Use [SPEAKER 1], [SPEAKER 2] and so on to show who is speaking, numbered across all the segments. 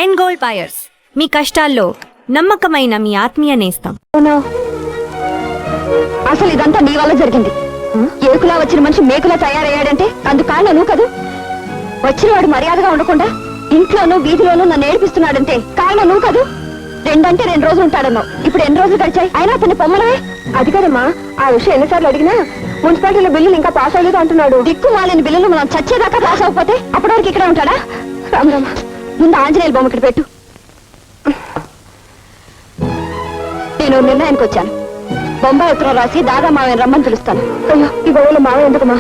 [SPEAKER 1] End gold buyers, మీ కష్టాల్లో నమ్మకమైన మీ ఆత్మీయ నేస్తం.
[SPEAKER 2] అసలు ఇదంతా నీ వల్ల జరిగింది. ఏకులా వచ్చిన మనిషి మేకులా తయారయ్యాడంటే అందుకు కారణం నువ్వు కదూ. వచ్చినవాడు మర్యాదగా ఉండకుండా ఇంట్లోనూ వీధిలోనూ నన్ను ఏడిపిస్తున్నాడంటే కారణం నువ్వు కదూ. 2 రోజులు ఉంటాడన్నావు, ఇప్పుడు ఎన్ని రోజులు గడిచాయి? అయినా అతన్ని పొమ్మలవే. అది కదమ్మా, ఆ విషయం ఎన్నిసార్లు అడిగినా మున్సిపాలిటీలో బిల్లులు ఇంకా పాస్ అవ్వలేదు అంటున్నాడు. దిక్కు మాలిన బిల్లులు మనం చచ్చేదాకా పాస్ అవ్వకపోతే అప్పటి వరకు ఇక్కడ ఉంటాడా? రామరామ, ముందు ఆంజనేయుల బొమ్మ ఇక్కడ పెట్టు. నేను నిర్ణయానికి వచ్చాను. బొంబాయి ఉత్తరం రాసి దాదా మావయ్య రమ్మని పిలుస్తాను. అయ్యో, ఈ గొడవలో మావయ్య ఎందుకమ్మా?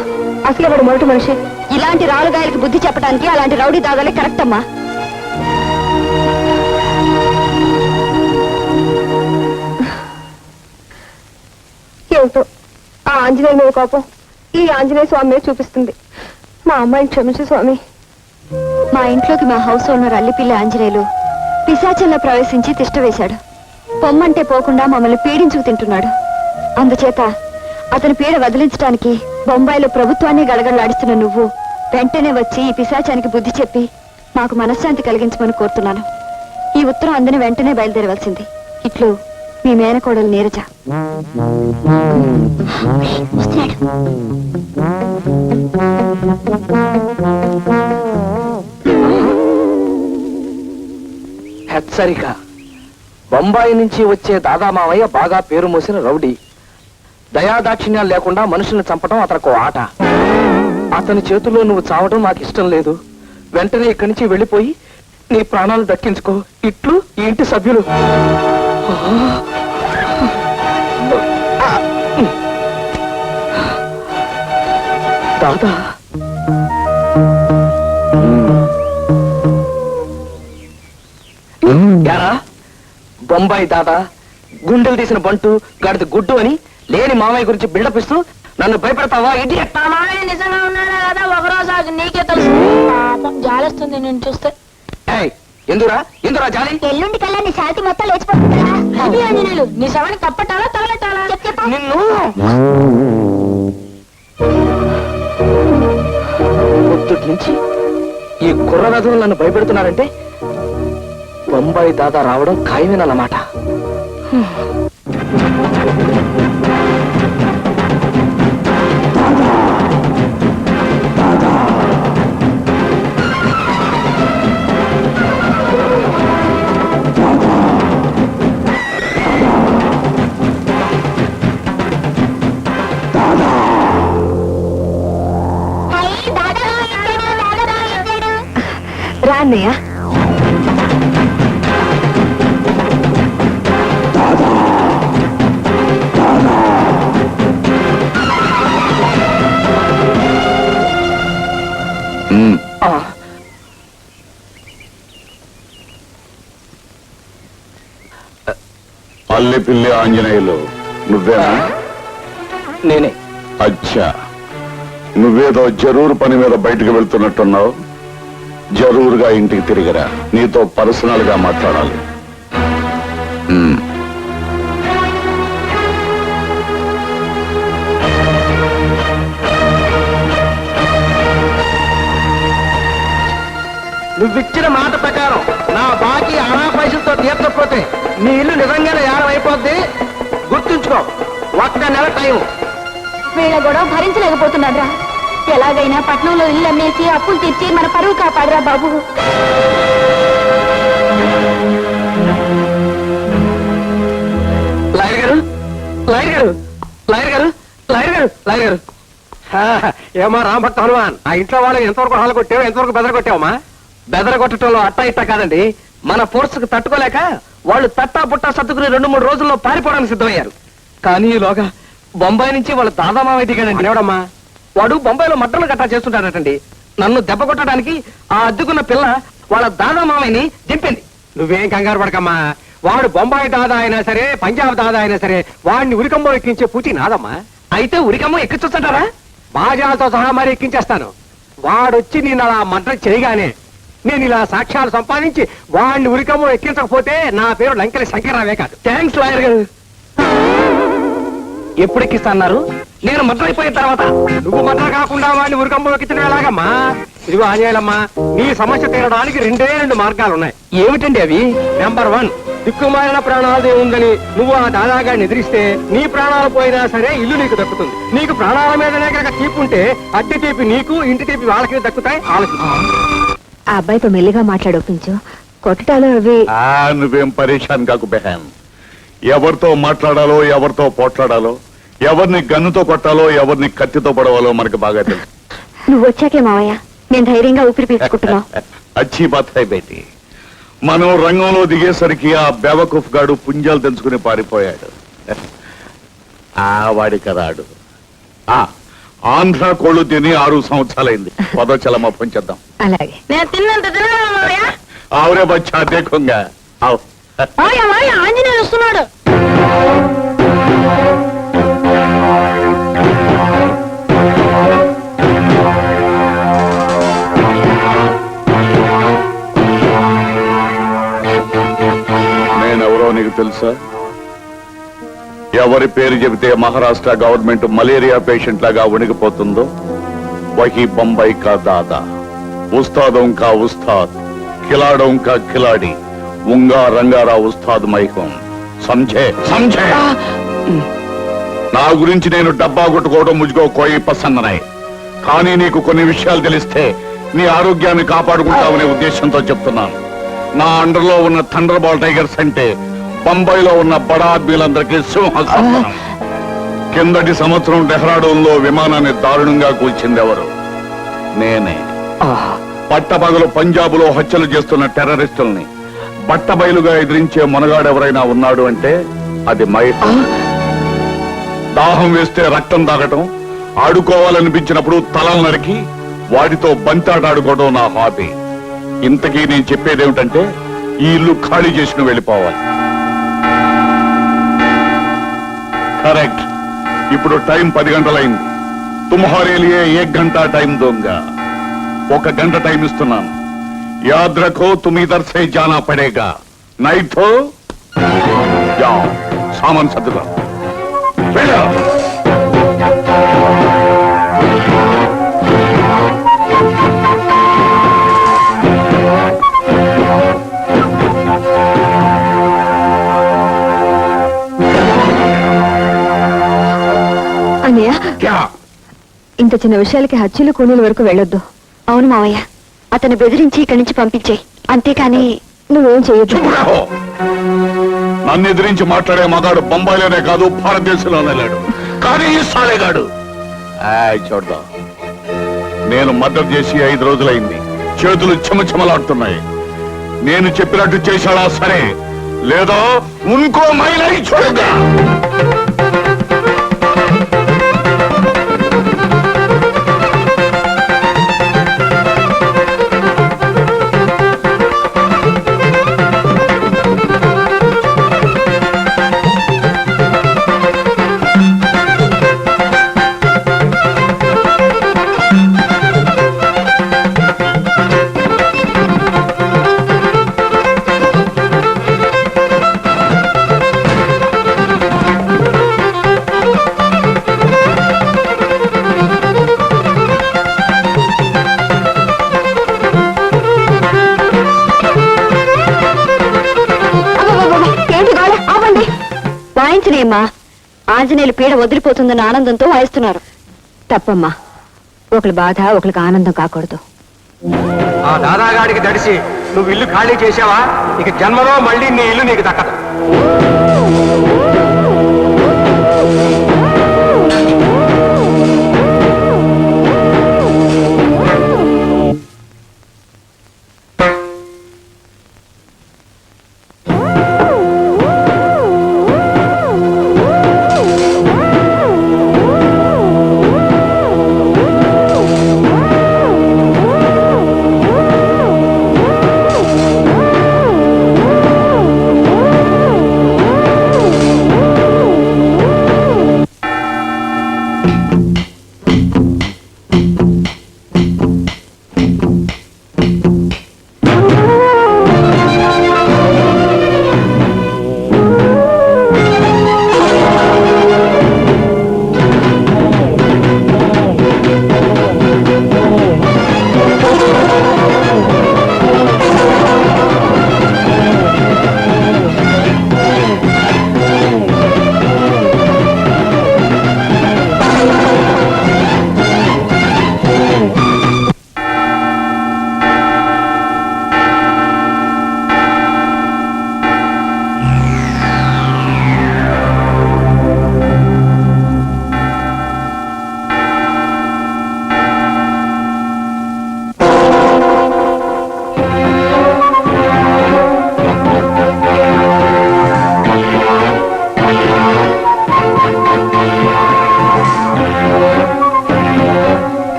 [SPEAKER 2] అసలే వాడు మొదటి మనిషి. ఇలాంటి రాలుగాయలకి బుద్ధి చెప్పడానికి అలాంటి రౌడీ దాదాలే కరెక్ట్ అమ్మా. ఏమిటో ఆ ఆంజనేయ మీద కోపం ఈ ఆంజనేయ స్వామి మీద చూపిస్తుంది. మా అమ్మాయిని క్షమించు స్వామి. మా ఇంట్లోకి మా హౌస్ ఓనర్ అల్లిపిల్లి ఆంజనేయులు పిశాచంలో ప్రవేశించి తిష్ట వేశాడు. పొమ్మంటే పోకుండా మమ్మల్ని పీడించుకు తింటున్నాడు. అందుచేత అతని పీడ వదిలించడానికి బొంబాయిలో ప్రభుత్వాన్ని గడగడలాడిస్తున్న నువ్వు వెంటనే వచ్చి ఈ పిశాచానికి బుద్ధి చెప్పి మాకు మనశ్శాంతి కలిగించమని కోరుతున్నాను. ఈ ఉత్తరం అందని వెంటనే బయలుదేరవలసింది. ఇట్లు మీ మేనకోడలు నీరజ.
[SPEAKER 3] హెచ్చరిక. బొంబాయి నుంచి వచ్చే దాదా మావయ్య బాగా పేరు మోసిన రౌడీ. దయాదాక్షిణ్యాలు లేకుండా మనుషుల్ని చంపడం అతనికి ఆట. అతని చేతుల్లో నువ్వు చావడం నాకు ఇష్టం లేదు. వెంటనే ఇక్కడి నుంచి వెళ్ళిపోయి నీ ప్రాణాలు దక్కించుకో. ఇట్లు ఈ ఇంటి సభ్యులు. దాదా, బొంబాయి దాదా గుండెలు తీసిన బంటు గడిది గుడ్డు అని లేని మామయ్య గురించి బిల్డప్ ఇస్తూ నన్ను భయపెడతావా? ఇడియట్.
[SPEAKER 4] నిజంగా ఉన్నాడా కదా, ఒకరోజు నీకే తెలుసు. పాపం జాలేస్తుంది నేను చూస్తే.
[SPEAKER 3] ఎందురా ఎందురా జాలి?
[SPEAKER 2] ఎల్లుండి కల్లా నీ శాంతి మొత్తం లేచిపోతుంది.
[SPEAKER 4] నీ శవాన్ని కప్పటాలా తగలటాలా?
[SPEAKER 3] నిన్ను పొద్దుటి నుంచి ఈ కుర్ర రథులు నన్ను భయపెడుతున్నారంటే బొంబాయి దాదా రావడం ఖాయమేనన్నమాట.
[SPEAKER 2] రా అన్నయ్య.
[SPEAKER 5] అల్లిపిల్లి ఆంజనేయులు నువ్వేనా?
[SPEAKER 3] నేనే.
[SPEAKER 5] అచ్చా, నువ్వేదో జరూరు పని మీద బయటకు వెళ్తున్నట్టున్నావు. జరూరుగా ఇంటికి తిరిగిరా, నీతో పర్సనల్ గా మాట్లాడాలి.
[SPEAKER 3] నువ్విచ్చిన మాట ప్రకారం నా బాకీ అనా పైసలతో తీర్చకపోతే నీ ఇల్లు నిజంగానే యానం అయిపోద్ది. గుర్తుంచుకో, 1 నెల టైం.
[SPEAKER 2] వీళ్ళ గొడవ భరించలేకపోతున్నాడు రా. ఎలాగైనా పట్నంలో ఇల్లు అమ్మేసి అప్పులు తీర్చి మన పరువు కాపాడరా బాబు.
[SPEAKER 3] లాయర్ గారు, లాయర్ గారు, లాయర్ గారు, లాయర్ గారు, లాయర్ గారు.
[SPEAKER 6] ఏమా రామభక్త హనుమాన్, ఆ ఇంట్లో వాళ్ళు ఎంతవరకు హాలు కొట్టావు, ఎంతవరకు బెదర కొట్టావమ్మా?
[SPEAKER 3] బెదరగొట్టడంలో అట్టా ఇట్టా కాదండి, మన ఫోర్స్కి తట్టుకోలేక వాళ్ళు తట్టా పుట్టా సర్దుకుని 2-3 రోజుల్లో పారిపోవడానికి సిద్ధమయ్యారు. కానీ ఈలోగా బొంబాయి నుంచి వాళ్ళ దాదామావయ్య దిగాడండి.
[SPEAKER 6] ఎవడమ్మా
[SPEAKER 3] వాడు బొంబాయిలో మట్టలు గట్టా చేస్తుంటాడటండి. నన్ను దెబ్బ కొట్టడానికి ఆ అద్దుకున్న పిల్ల వాళ్ళ దాదామావయ్యని దింపింది.
[SPEAKER 6] నువ్వేం కంగారు పడకమ్మా. వాడు బొంబాయి దాదా అయినా సరే, పంజాబ్ దాదా అయినా సరే, వాడిని ఉరికంబో ఎక్కించే పూచి నాదమ్మా.
[SPEAKER 3] అయితే ఉరికమ్మ ఎక్కించొచ్చారా?
[SPEAKER 6] బాజాలతో సహా మరి ఎక్కించేస్తాను. వాడొచ్చి నేను అలా మంట చేయగానే నేను ఇలా సాక్ష్యాలు సంపాదించి వాడిని ఉరికమ్మో ఎక్కించకపోతే నా పేరు లంకెల శంకర్రావే కాదు.
[SPEAKER 3] థ్యాంక్స్ లాయర్ గారు. ఎప్పుడు ఎక్కిస్తా అన్నారు? నేను మర్డర్ అయిపోయిన తర్వాత.
[SPEAKER 6] నువ్వు మర్డర్ కాకుండా వాడిని ఉరికంబం ఎక్కించడం ఎలాగమ్మా? ఇదిగో ఆంజనేయులమ్మా, నీ సమస్య తీరడానికి రెండు మార్గాలు ఉన్నాయి.
[SPEAKER 3] ఏమిటండి అవి?
[SPEAKER 6] నెంబర్ 1, దిక్కుమాలిన ప్రాణాలదే ఉందని నువ్వు ఆ దాదాగాడిని ఎదిరిస్తే నీ ప్రాణాలు పోయినా సరే ఇల్లు నీకు దక్కుతుంది. నీకు ప్రాణాల మీదనే కనుక తీపి ఉంటే అద్దె తీపి నీకు, ఇంటి తీపి వాళ్ళకి దక్కుతాయి. ఆలోచించు.
[SPEAKER 2] ఆ అబ్బాయితో మెల్లిగా మాట్లాడొప్పించు. కొట్టటాలు అవి
[SPEAKER 5] నువ్వేం పరేషాన్ కాకు బెహాన్. ఎవరితో మాట్లాడాలో, ఎవరితో పోట్లాడాలో, ఎవరిని గన్నుతో కొట్టాలో, ఎవరిని కత్తితో పడవాలో మనకు బాగా తెలుసు.
[SPEAKER 2] నువ్వు వచ్చాకే మావయ్య నేను ధైర్యంగా ఊపిరి పీల్చుకుంటున్నావు.
[SPEAKER 5] అచ్చి బాత్ హై బేటీ. మనం రంగంలో దిగేసరికి ఆ బెవకుఫ్ గాడు పుంజాలు తెంచుకుని పారిపోయాడు. వాడి కదాడు. ఆంధ్ర కోళ్ళు తిని 6 సంవత్సరాలైంది. పదోచలమ్మ పంచేద్దాం.
[SPEAKER 2] అలాగే.
[SPEAKER 4] నేను తిన్నంత తిన్నాను మావయ్య.
[SPEAKER 5] ఆవురే బచ్చా దేఖంగా.
[SPEAKER 4] మావయ్య ఆంజనేయులు వస్తున్నాడు.
[SPEAKER 5] నేనెవరో నీకు తెలుసా? ఎవరి పేరు చెబితే మహారాష్ట్ర గవర్నమెంట్ మలేరియా పేషెంట్ లాగా వణికిపోతుందో వహీ బొంబాయి కా దాదా, ఉస్తాదం కా ఉస్తాద్, ఖిలాడం కా ఖిలాడి, ఉంగా రంగారా ఉస్తాద్ మైకం. సంజే సంజే. నా గురించి నేను డబ్బా కొట్టుకోవడం ముజుగో కోయి పసన్ననాయి. కానీ నీకు కొన్ని విషయాలు తెలిస్తే నీ ఆరోగ్యాన్ని కాపాడుకుంటామనే ఉద్దేశంతో చెప్తున్నాను. నా అండర్లో ఉన్న థండర్ బాల్ టైగర్స్ అంటే బొంబాయిలో ఉన్న బడా ఆద్మీలందరికీ సింహాసనం. కిందటి సంవత్సరం డెహ్రాడూన్లో విమానాన్ని దారుణంగా కూల్చిందెవరు? నేనే. పట్టపగలు పంజాబులో హత్యలు చేస్తున్న టెర్రరిస్టుల్ని బట్టబయలుగా ఎదిరించే మొనగాడెవరైనా ఉన్నాడు అంటే అది మైథం. దాహం వేస్తే రక్తం తాగటం, ఆడుకోవాలనిపించినప్పుడు తలలు నరికి వాటితో బంతాట ఆడుకోవడం నా హాబీ. ఇంతకీ నేను చెప్పేదేమిటంటే ఈ ఇల్లు ఖాళీ చేసి నువ్వు వెళ్ళిపోవాలి. కరెక్ట్. ఇప్పుడు టైం 10 గంటలైంది. తుమ్హారే లియే 1 గంట టైం దోంగా. 1 గంట టైం ఇస్తున్నాను. యాద్ రఖో తుమ్ ఇధర్ సే జానా పడేగా. నైట్ తో జాओ, సామాన్ సర్దుగా వెళ్ళు.
[SPEAKER 2] అన్నయ్య
[SPEAKER 5] క్యా?
[SPEAKER 2] ఇంత చిన్న విషయాలకి హత్యలు కూలీల వరకు వెళ్ళొద్దు. అవును మావయ్య, అతను బెదిరించి ఇక్కడి నుంచి పంపించేయి. అంతేకాని నువ్వేం చేయొద్దు.
[SPEAKER 5] చూపు రాహో. నన్ను ఎదిరించి మాట్లాడే మగాడు బొంబాయిలోనే కాదు భారతదేశంలోనే లేడు. కానీ ఈ సాలేగాడు చూద్దాం. నేను మద్దతు చేసి 5 రోజులైంది. చేతులు చెమచెమలాడుతున్నాయి. నేను చెప్పినట్టు చేశాడా సరే, లేదా ఇంకో మైలై చూడగా.
[SPEAKER 2] వాయించలేమ్మా. ఆంజనేయులు పీడ వదిలిపోతుందన్న ఆనందంతో వాయిస్తున్నారు. తప్పమ్మా. ఒకరి బాధ ఒకరికి ఆనందం కాకూడదు.
[SPEAKER 6] ఆ దాదాగాడికి దడిసి నువ్వు ఇల్లు ఖాళీ చేసావా, ఇక జన్మలో మళ్ళీ నీ ఇల్లు నీకు దక్కదు.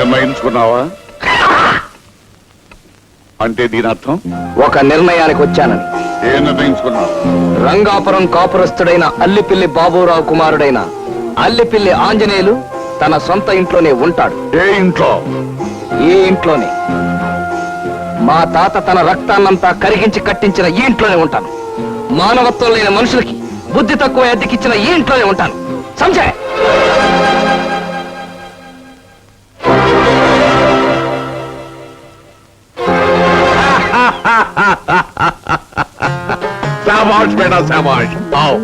[SPEAKER 5] నిర్ణయించుకున్నావా? అంటే దీని అర్థం?
[SPEAKER 3] ఒక నిర్ణయానికి వచ్చానని.
[SPEAKER 5] ఏం నిర్ణయించుకున్నావు?
[SPEAKER 3] రంగాపురం కాపురస్తుడైన అల్లిపిల్లి బాబురావు కుమారుడైన అల్లిపిల్లి ఆంజనేయులు తన సొంత ఇంట్లోనే ఉంటాడు.
[SPEAKER 5] ఏ ఇంట్లో?
[SPEAKER 3] ఈ ఇంట్లోనే. మా తాత తన రక్తాన్నంతా కరిగించి కట్టించిన ఈ ఇంట్లోనే ఉంటాను. మానవత్వం లేని మనుషులకి బుద్ధి తక్కువ అద్దెకిచ్చిన ఈ ఇంట్లోనే ఉంటాను. సంజయ్,
[SPEAKER 5] శాబాష్ బేటా శాబాష్. ఆవ్.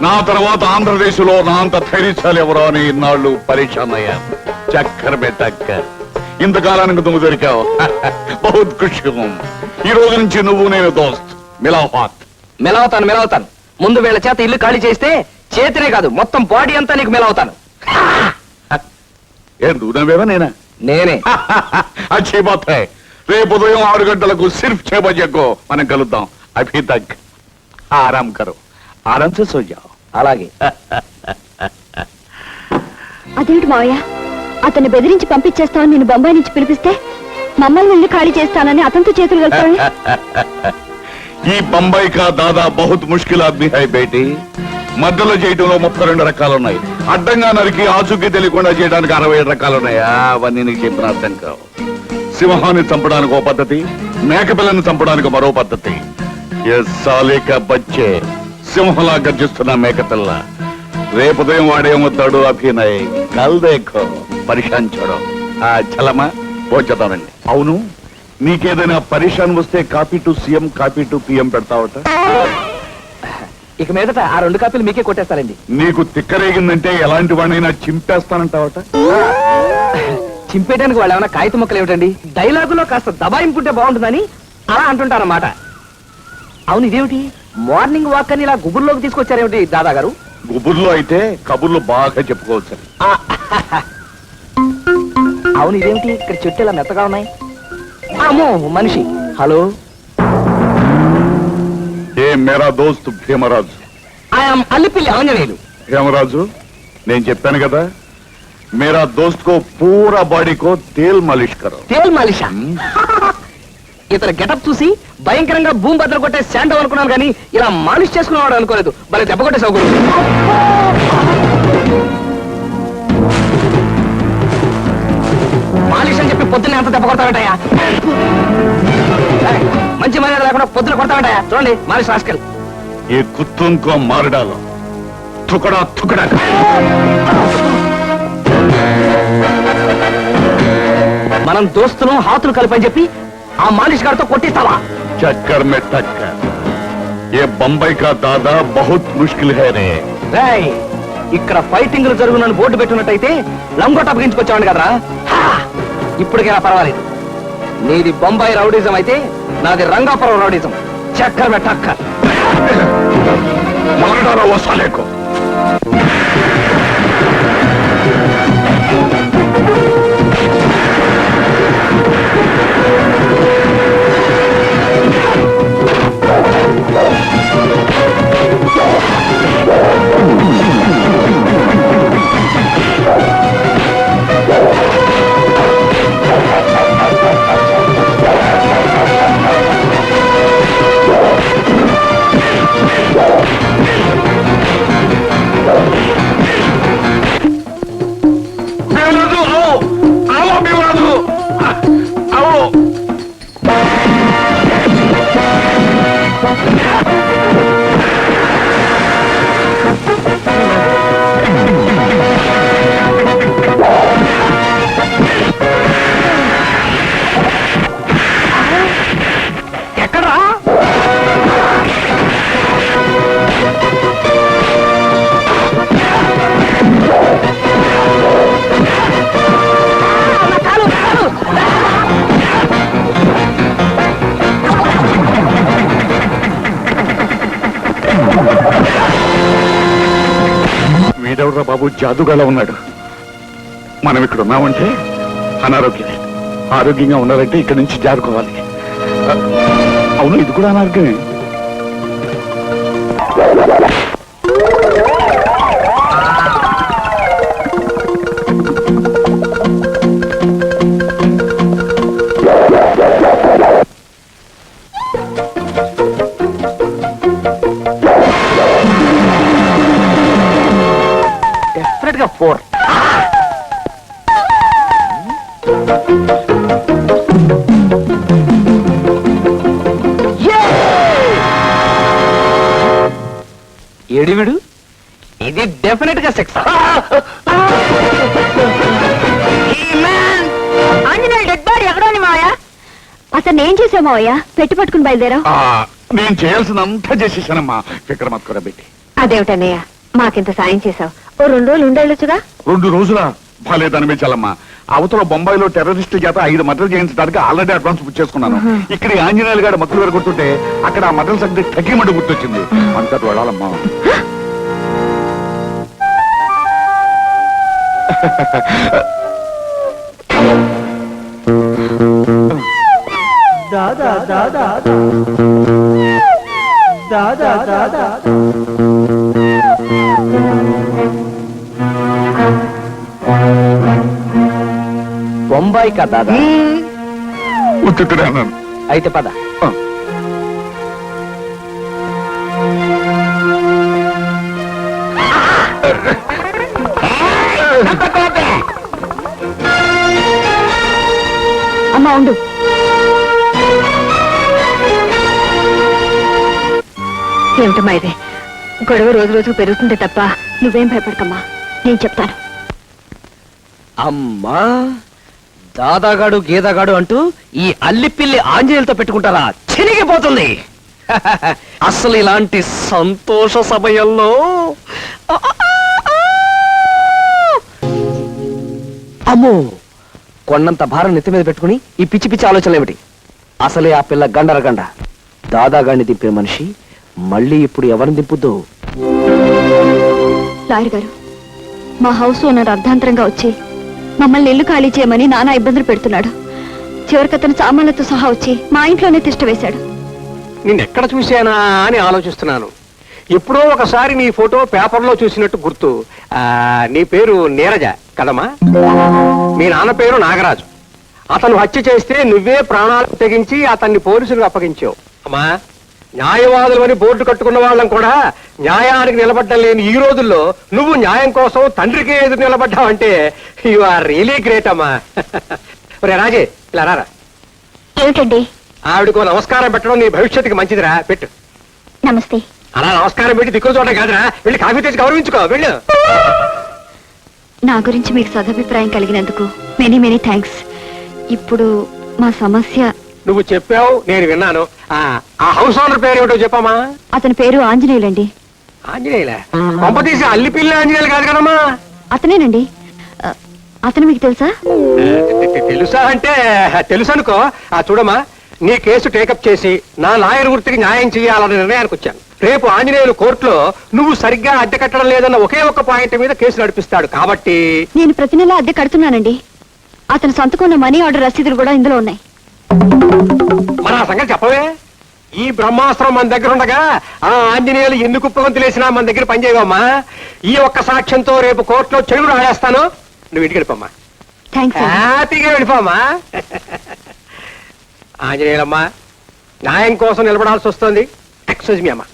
[SPEAKER 5] నా తర్వాత ఆంధ్రదేశ్లో నా అంత ధైర్యశాలి ఎవరో అని ఇన్నాళ్ళు పరీక్షాన్ అయ్యాను. చక్కర్ బెట్టక్కర్, ఇంతకాలానికి నువ్వు దొరికావు. బహుత్ ఖుషి. ఈ రోజు నుంచి నువ్వు నేను దోస్త్. మిలావాత్.
[SPEAKER 3] మెలవుతాను. ముందు వీళ్ళ చేత ఇల్లు ఖాళీ చేస్తే చేతినే కాదు మొత్తం బాడీ అంతా నీకు మెలవుతాను.
[SPEAKER 5] ఏం నువ్వు నవ్వేవా నేనా?
[SPEAKER 3] నేనే.
[SPEAKER 5] అచ్చీ బాత్ హై. రేపు ఉదయం 6 గంటలకు సిర్ఫ్ 6 బజేకో మనం కలుద్దాం. అభి తక్ ఆరాం కరో, ఆరాం సే సో జాओ.
[SPEAKER 3] అలాగే.
[SPEAKER 2] అదేమిటి మావయ్య, అతన్ని బెదిరించి పంపించేస్తామని నేను బొంబాయి నుంచి పిలిపిస్తే మమ్మల్ని ఇల్లు ఖాళీ చేస్తానని అతనితో చేతులు కలుపుతాను.
[SPEAKER 5] ఈ బొంబాయి కా దాదా బహుత్ ముష్కిల్ ఆద్మీ హై బేటీ. మధ్యలో చేయటంలో 32 రకాలున్నాయి. అడ్డంగా నరికి ఆచూకీ తెలియకుండా చేయడానికి 67 రకాలున్నాయి. అవన్నీ నీకు చెప్పిన అర్థం కావు. సింహాన్ని చంపడానికి ఒక పద్ధతి, మేకపిల్లని చంపడానికి మరో పద్ధతి. ఏ సాలేక బచ్చే, సింహంలా గర్జిస్తున్న మేకపిల్ల. రేపు ఉదయం వాడేమవుతాడు? అభినయ్ కల్ దేఖో పరిశాన్ చూడం. చలమా పోచేద్దామండి. అవును, నీకేదైనా పరిశాన్ వస్తే copy to CM, copy to PM పెడతావట.
[SPEAKER 3] ఇక మీదట ఆ 2 కాపీలు మీకే కొట్టేస్తారండి.
[SPEAKER 5] నీకు తిక్కరేగిందంటే ఎలాంటి వాడినైనా చింపేస్తానంటావట.
[SPEAKER 3] చింపేయడానికి వాళ్ళు ఏమైనా కాగితం మొక్కలు ఏమిటండి? డైలాగులో కాస్త దబాయింపుంటే బాగుంటుందని అలా అంటుంటారన్నమాట. అవును, ఇదేమిటి మార్నింగ్ వాక్ అని ఇలా గుబుర్లోకి తీసుకొచ్చారేమిటి దాదా గారు?
[SPEAKER 5] గుబుర్లో అయితే కబుర్లు బాగా చెప్పుకోవచ్చు.
[SPEAKER 3] అవును, ఇదేమిటి ఇక్కడ చెట్టు ఇలా మెత్తగా ఉన్నాయి? అమ్మో, మనిషి. హలో,
[SPEAKER 5] ఏ మేరా దోస్త్ భీమరాజు.
[SPEAKER 3] ఐఎమ్ అల్లిపిల్లి ఆంజనేయులు.
[SPEAKER 5] భీమరాజు, నేను చెప్పాను కదా, మేరా దోస్త్ కో పూరా బాడీ కో తేల్ మాలిష్ కరో.
[SPEAKER 3] తేల్ మాలిషా? ఇతర గెటప్ చూసి భయంకరంగా భూమి బద్దలు కొట్టే శాండవ్ అనుకున్నాను కానీ ఇలా మాలిష్ చేసుకునేవాడు అనుకోలేదు. మరి దెబ్బ కొట్టే సౌకర్యం. మాలిష్ అని చెప్పి పొద్దున్న ఎంత దెబ్బ కొడతావేటయా? మంచి మర్యాద లేకుండా పొద్దున కొడతావేటయా? చూడండి, మాలిష్ రాసుకెళ్ళి.
[SPEAKER 5] ఏ కుత్తుం కో మార్ డాలో, తుకడా తుకడా.
[SPEAKER 3] మనం దోస్తులు హాతులు కలిపని చెప్పి ఆ మాలిష్ గారితో కొట్టిస్తావా?
[SPEAKER 5] చక్కర్ మే టక్కర్. ఏ బొంబాయి కా దాదా బహుత్ ముష్కిల్ హై రే.
[SPEAKER 3] రేయ్, ఇక్కడ ఫైటింగ్లు జరుగునని బోర్డు పెట్టున్నట్టయితే లంగోట అప్పగించుకొచ్చావండి కదరా. ఇప్పటికైనా పర్వాలేదు. నీది బొంబాయి రౌడీజం అయితే నాది రంగాపురం రౌడీజం. చక్కర్ మే టక్కర్.
[SPEAKER 5] మారడాలో వసాలేకో. వీడెవరా బాబు జాదుగాలా ఉన్నాడు? మనం ఇక్కడ ఉన్నామంటే అనారోగ్యమే. ఆరోగ్యంగా ఉండాలంటే ఇక్కడి నుంచి జారుకోవాలి. అవును, ఇది కూడా అనారోగ్యమే.
[SPEAKER 3] ఎగ్జాక్ట్ గా 4. ఏడివిడు ఇది డెఫినెట్ గా 6.
[SPEAKER 2] ఆంజనేయులు డెడ్ బాడీ ఎక్కడోని మావయ్య? అతను ఏం చేసావు మావయ్య? పెట్టి పట్టుకుని బయలుదేరావు.
[SPEAKER 5] నేను చేయాల్సినంతా చేసేసానమ్మా. విక్రమార్కుడ పెట్టి.
[SPEAKER 2] అదేమిటన్నయ్య మాకింత సాయం చేసావు? ఓ 2 రోజులు ఉండేళ్ళొచ్చుగా.
[SPEAKER 5] 2 రోజుల బాలేదనిపించాలమ్మా. అవతల బొంబాయిలో టెర్రరిస్ట్ చేత 5 మర్డర్లు చేయించడానికి ఆల్రెడీ అడ్వాన్స్ బుక్ చేసుకున్నాను. ఇక్కడ ఈ ఆంజనేయులు గారు మక్కులు గారు గుర్తుంటే అక్కడ ఆ మర్డర్ సంగతి తగ్గిమండి గుర్తొచ్చింది. అంతటి వెళ్ళాలమ్మా.
[SPEAKER 6] దాదా దాదా దాదా దాదా
[SPEAKER 3] బొంబాయి కా దాదా?
[SPEAKER 5] ఉత్తుతుడే అన్నాను.
[SPEAKER 3] అయితే పద.
[SPEAKER 2] అమ్మా ఉండు. ఏమిటమ్మా ఇది? గొడవ రోజు రోజుకు పెరుగుతుంది తప్ప నువ్వేం భయపడకమ్మా, నేను చెప్తాను.
[SPEAKER 3] అమ్మా, దాదాగాడు గీదాగాడు అంటూ ఈ అల్లిపిల్లి ఆంజనేయులతో పెట్టుకుంటారా? చినిగిపోతుంది. అసలు ఇలాంటి సంతోష సమయంలో అమ్మో, కొండంత భారం నెత్తి మీద పెట్టుకుని ఈ పిచ్చి పిచ్చి ఆలోచనలు ఏమిటి? అసలే ఆ పిల్ల గండరగండ. దాదాగాడిని దింపే మనిషి మళ్ళీ ఇప్పుడు ఎవరిని దింపుద్దో?
[SPEAKER 2] లాయర్ గారు, మా హౌస్ ఓనర్ అర్ధాంతరంగా వచ్చి మమ్మల్ని ఇల్లు ఖాళీ చేయమని నానా ఇబ్బందులు పెడుతున్నాడు. చివరికి అతను సామాన్లతో సహా వచ్చి మా ఇంట్లోనే తిష్ట వేశాడు.
[SPEAKER 6] నిన్నెక్కడ చూశానా అని ఆలోచిస్తున్నాను. ఎప్పుడో ఒకసారి నీ ఫోటో పేపర్లో చూసినట్టు గుర్తు. నీ పేరు నీరజ కదమ్మా? మీ నాన్న పేరు నాగరాజు. అతను హత్య చేస్తే నువ్వే ప్రాణాలకు తెగించి అతన్ని పోలీసులకు అప్పగించావు. అమ్మా, న్యాయవాదులు అని బోర్డు కట్టుకున్న వాళ్ళం కూడా న్యాయానికి నిలబడ్డం లేని ఈ రోజుల్లో నువ్వు న్యాయం కోసం తండ్రికి ఎదురు నిలబడ్డావంటే యు ఆర్ రియలీ గ్రేట్ అమ్మా. ఒరే రాజే, ఇలా రారా.
[SPEAKER 2] ఏమిటండి?
[SPEAKER 6] ఆవిడకు నమస్కారం పెట్టడం నీ భవిష్యత్తుకి మంచిదిరా, పెట్టు.
[SPEAKER 2] నమస్తే.
[SPEAKER 6] అలా నమస్కారం పెట్టి దిక్కులు చూడడం కాదురా, వెళ్ళి కాఫీ తెచ్చి గౌరవించుకో, వెళ్ళు.
[SPEAKER 2] నా గురించి మీకు సదభిప్రాయం కలిగినందుకు మెనీ మెనీ థ్యాంక్స్. ఇప్పుడు మా సమస్య.
[SPEAKER 6] నువ్వు చెప్పావు, నేను విన్నాను. ఆ హౌస్ ఓనర్ పేరు ఏమిటో చెప్పమ్మా.
[SPEAKER 2] అతని పేరు ఆంజనేయులండి.
[SPEAKER 6] ఆంజనేయులే? పంప తీసి అల్లిపిల్లి ఆంజనేయులు కాదు కదమ్మా?
[SPEAKER 2] అతనేనండి. అతను మీకు తెలుసా?
[SPEAKER 6] తెలుసా అంటే తెలుసు అనుకో. చూడమ్మా, నీ కేసు టేకప్ చేసి నా లాయర్ వృత్తికి న్యాయం చేయాలనే నిర్ణయానికి వచ్చాను. రేపు ఆంజనేయులు కోర్టులో నువ్వు సరిగ్గా అద్దె కట్టడం లేదన్న ఒకే ఒక్క పాయింట్ మీద కేసు నడిపిస్తాడు. కాబట్టి
[SPEAKER 2] నేను ప్రతి నెల అద్దె కడుతున్నానండి. అతను సంతకున్న మనీ ఆర్డర్ రసీదులు కూడా ఇందులో ఉన్నాయి.
[SPEAKER 6] మరి ఆ సంగతి చెప్పవే? ఈ బ్రహ్మాస్త్రం మన దగ్గర ఉండగా ఆ ఆంజనేయులు ఎందుకు కుప్పగొంతులేసినా మన దగ్గర పనిచేయవమ్మా. ఈ ఒక్క సాక్ష్యంతో రేపు కోర్టులో చెడుగుడు ఆడేస్తాను. నువ్వు ఇంటికి వెళ్ళిపోమ్మా,
[SPEAKER 2] థ్యాంక్స్.
[SPEAKER 6] హ్యాపీగా వెళ్ళిపోమ్మా. ఆంజనేయులమ్మా, న్యాయం కోసం నిలబడాల్సి వస్తుంది. ఎక్స్క్యూజ్ మీ అమ్మా.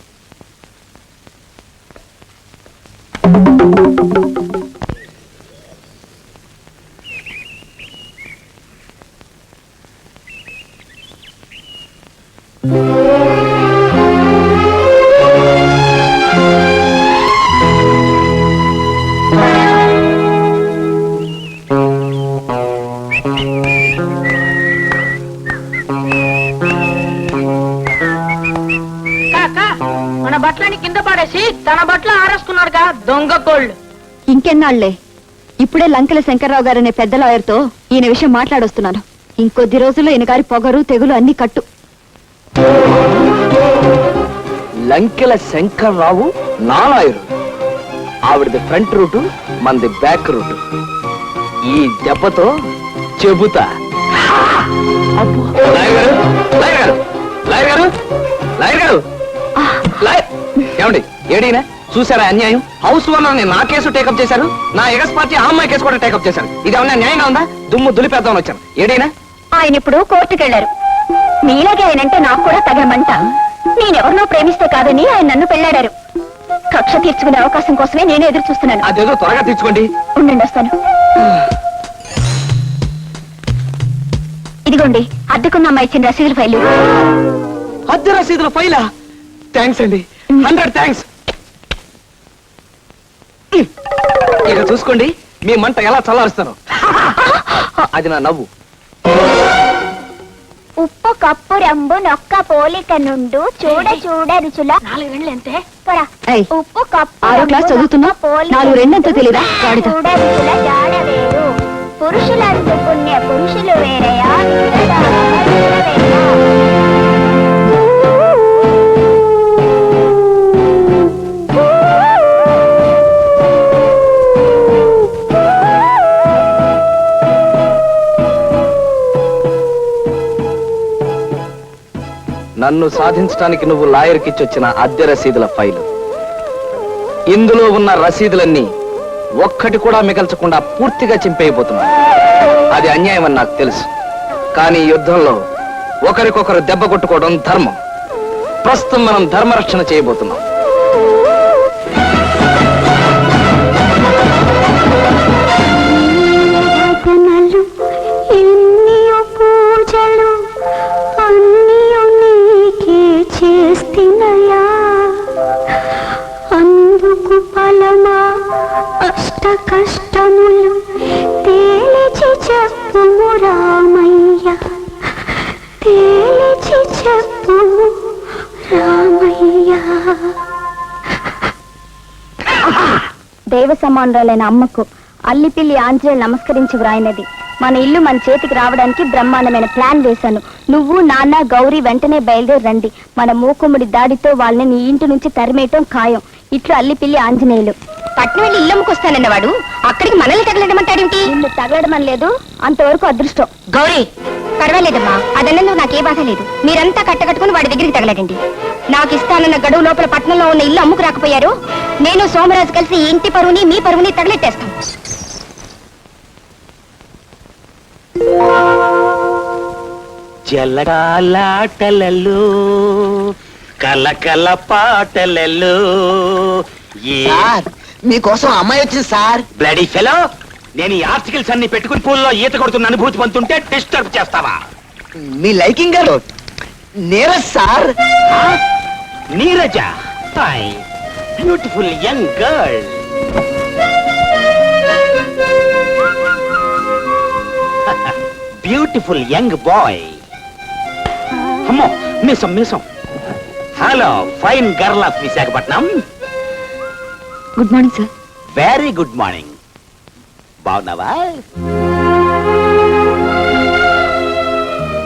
[SPEAKER 4] మన బట్టలని కింద పడేసి తన బట్టలు ఆరేసుకున్నాడుగా దొంగ కోళ్ళు.
[SPEAKER 2] ఇంకెన్నాళ్లే? ఇప్పుడే లంకెల శంకర్రావు గారనే పెద్ద లాయర్తో ఈయన విషయం మాట్లాడొస్తున్నాను. ఇంకొద్ది రోజుల్లో ఈయన గారి పొగరు తెగులు అన్ని కట్టు.
[SPEAKER 3] లంకెల శంకర్రావు నా లాయరు. ఆవిడది ఫ్రంట్ రూటు, మనది బ్యాక్ రూటు. ఈ దెబ్బతో చెబుతా. లాయర్ గారు, లాయర్ గారు, లాయర్ గారు, లాయర్ గారు, లాయర్. ఏమండి, ఏడీనా చూసారా అన్యాయం? హౌస్ ఓనర్ నా కేసు టేకప్ చేశారు, నా ఎగస్ పార్టీ ఆ అమ్మాయి కేసు కూడా టేకప్ చేశారు. ఇది ఏమన్నా న్యాయంగా ఉందా? దుమ్ము దులిపేద్దామని వచ్చాను. ఏడీనా?
[SPEAKER 2] ఆయన ఇప్పుడు కోర్టుకెళ్లారు. మీలాగే ఆయనంటే నాకు కూడా తగమంట. నేనెవరినో ప్రేమిస్తే కాదని ఆయన నన్ను పెళ్లాడారు. కక్ష తీర్చుకునే అవకాశం కోసమే నేను ఎదురు చూస్తున్నాను.
[SPEAKER 3] అదేదో త్వరగా తెచ్చుకోండి.
[SPEAKER 2] ఉండండి, వస్తాను. ఇదిగోండి, అద్దెకున్న అమ్మాయి ఇచ్చిన రసీదుల ఫైలు.
[SPEAKER 3] అద్దె రసీదుల ఫైలా? థ్యాంక్స్ అండి, 100 థ్యాంక్స్. ఇక చూసుకోండి మీ మంట ఎలా చల్లారుస్తాను. అది నా నవ్వు.
[SPEAKER 2] ఉప్పు కప్పు రంబు నొక్క పోలిక నుండు చూడ చూడ రుచుల
[SPEAKER 4] 4 రెండ్లు ఎంతే?
[SPEAKER 2] ఉప్పు కప్పు
[SPEAKER 1] 6వ క్లాస్ చదువుతున్నావు, 4 రెండంతా తెలీదా? గాడిద.
[SPEAKER 2] చూడ రుచుల జాడ వేరు, పురుషులందు పుణ్య పురుషులు వేరయా,
[SPEAKER 3] నన్ను సాధించడానికి నువ్వు లాయర్కిచ్చొచ్చిన అద్దె రసీదుల ఫైలు. ఇందులో ఉన్న రసీదులన్నీ ఒక్కటి కూడా మిగల్చకుండా పూర్తిగా చింపేయబోతున్నా. అది అన్యాయం అని నాకు తెలుసు, కానీ యుద్ధంలో ఒకరికొకరు దెబ్బ కొట్టుకోవడం ధర్మం. ప్రస్తుతం మనం ధర్మరక్షణ చేయబోతున్నాం.
[SPEAKER 2] అందుకు ఫలమా అష్ట కష్టములు తేలిచి చెప్పుము రామయ్య, తేలిచి చెప్పుము రామయ్య. దైవ సమానురాలైన అమ్మకు అల్లిపిల్లి ఆంజనేయులు నమస్కరించి వ్రాయినది. మన ఇల్లు మన చేతికి రావడానికి బ్రహ్మాండమైన ప్లాన్ వేశాను. నువ్వు, నాన్న, గౌరీ వెంటనే బయలుదేరి రండి. మన మూకుముడి దాడితో వాళ్ళని నీ ఇంటి నుంచి తరిమేయటం ఖాయం. ఇట్లు అల్లిపిల్లి ఆంజనేయులు. పట్నం వెళ్ళి ఇల్లమ్మకి వస్తానన్నవాడు అక్కడికి మనల్ని తగలడమంటాడేమిటి? నిన్ను తగలడమని లేదు, అంతవరకు అదృష్టం. గౌరీ, పర్వాలేదమ్మా, అదన్నందుకు నాకే బాధ లేదు. మీరంతా కట్టకట్టుకుని వాడి దగ్గరికి తగలడండి. నాకు ఇస్తానన్న గడువు లోపల పట్నంలో ఉన్న ఇల్లు అమ్ముకు రాకపోయారు, నేను సోమరాజు కలిసి ఈ ఇంటి పరువుని మీ పరువుని తగలెట్టేస్తాం.
[SPEAKER 7] జలకాలాటలలో కలకల పాటలలో
[SPEAKER 8] సార్, మీకోసం అమ్మాయి వచ్చింది సార్.
[SPEAKER 7] బ్లడీ ఫెలో, నేను ఈ ఆర్టికల్స్ అన్ని పెట్టుకుని పూల్లో ఈత కొడుతున్న అనుభూతి పొందుతుంటే డిస్టర్బ్ చేస్తావా?
[SPEAKER 8] మీ లైకింగ్ గారు Neeraj sir.
[SPEAKER 7] Neeraja, beautiful young girl. Beautiful young boy. అమ్మో, మిసం మిసం. Hello, fine girl of Visakhapatnam.
[SPEAKER 1] Good morning sir.
[SPEAKER 7] Very good morning. బాగున్నావా?